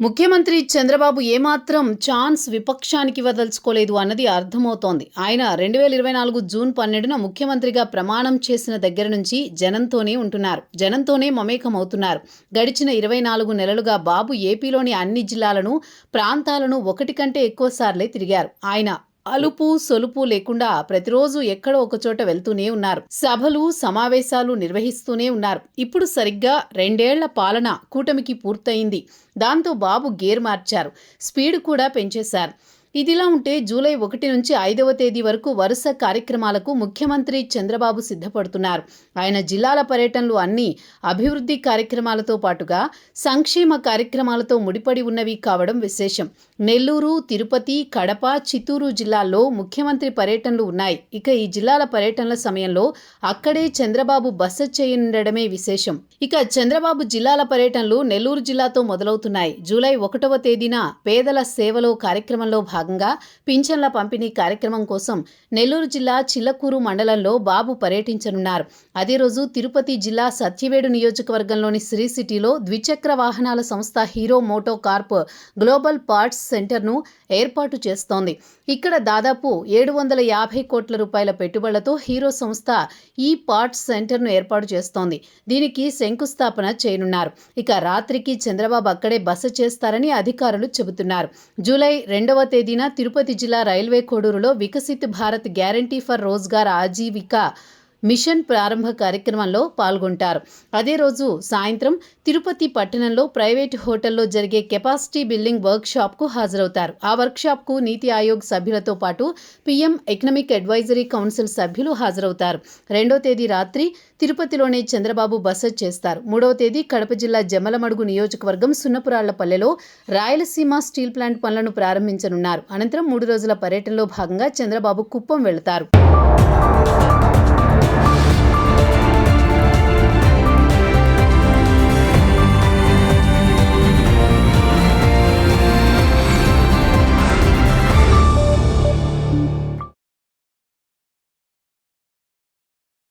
ముఖ్యమంత్రి చంద్రబాబు ఏమాత్రం ఛాన్స్ విపక్షానికి వదల్చుకోలేదు అన్నది అర్థమవుతోంది. ఆయన 2024 జూన్ 12న ముఖ్యమంత్రిగా ప్రమాణం చేసిన దగ్గర నుంచి జనంతోనే ఉంటున్నారు. జనంతోనే మమేకమవుతున్నారు. గడిచిన 24 నెలలుగా బాబు ఏపీలోని అన్ని జిల్లాలను, ప్రాంతాలను ఒకటి కంటే ఎక్కువ సార్లే తిరిగారు. ఆయన అలుపు సొలుపు లేకుండా ప్రతిరోజు ఎక్కడో ఒకచోట వెళ్తూనే ఉన్నారు. సభలు, సమావేశాలు నిర్వహిస్తూనే ఉన్నారు. ఇప్పుడు సరిగ్గా 2 ఏళ్ల పాలన కూటమికి పూర్తయింది. దాంతో బాబు గేర్ మార్చారు. స్పీడ్ కూడా పెంచేశారు. ఇదిలా ఉంటే జూలై 1 నుంచి 5వ తేదీ వరకు వరుస కార్యక్రమాలకు ముఖ్యమంత్రి చంద్రబాబు సిద్ధపడుతున్నారు. ఆయన జిల్లాల పర్యటనలు అన్ని అభివృద్ధి కార్యక్రమాలతో పాటుగా సంక్షేమ కార్యక్రమాలతో ముడిపడి ఉన్నవి కావడం విశేషం. నెల్లూరు, తిరుపతి, కడప, చిత్తూరు జిల్లాల్లో ముఖ్యమంత్రి పర్యటనలు ఉన్నాయి. ఇక ఈ జిల్లాల పర్యటనల సమయంలో అక్కడే చంద్రబాబు బస చేయనుండడమే విశేషం. ఇక చంద్రబాబు జిల్లాల పర్యటనలు నెల్లూరు జిల్లాతో మొదలవుతున్నాయి. జూలై 1వ తేదీన పేదల సేవలో కార్యక్రమంలో భాగంగా పింఛన్ల పంపిణీ కార్యక్రమం కోసం నెల్లూరు జిల్లా చిల్లకూరు మండలంలో బాబు పర్యటించనున్నారు. అదే రోజు తిరుపతి జిల్లా సత్యవేడు నియోజకవర్గంలోని శ్రీ సిటీలో ద్విచక్ర వాహనాల సంస్థ Hero MotoCorp global parts సెంటర్ను ఏర్పాటు చేస్తోంది. ఇక్కడ దాదాపు 750 కోట్ల రూపాయల పెట్టుబడులతో హీరో సంస్థ ఈ పార్ట్స్ సెంటర్ను ఏర్పాటు చేస్తోంది. దీనికి శంకుస్థాపన చేయనున్నారు. ఇక రాత్రికి చంద్రబాబు అక్కడే బస చేస్తారని అధికారులు చెబుతున్నారు. జూలై 2వ తేదీన తిరుపతి జిల్లా రైల్వే కోడూరులో Viksit Bharat guarantee for Rozgar Ajeevika mission ప్రారంభ కార్యక్రమంలో పాల్గొంటారు. అదే రోజు సాయంత్రం తిరుపతి పట్టణంలో ప్రైవేట్ హోటల్లో జరిగే కెపాసిటీ బిల్డింగ్ వర్క్షాప్కు హాజరవుతారు. ఆ వర్క్షాప్కు నీతి ఆయోగ్ సభ్యులతో పాటు పీఎం ఎకనామిక్ అడ్వైజరీ కౌన్సిల్ సభ్యులు హాజరవుతారు. 2వ తేదీ రాత్రి తిరుపతిలోనే చంద్రబాబు బస చేస్తారు. 3వ తేదీ కడప జిల్లా జమ్మలమడుగు నియోజకవర్గం సున్నపురాళ్లపల్లెలో రాయలసీమ స్టీల్ ప్లాంట్ పనులను ప్రారంభించనున్నారు. అనంతరం 3 రోజుల పర్యటనలో భాగంగా చంద్రబాబు కుప్పం వెళతారు.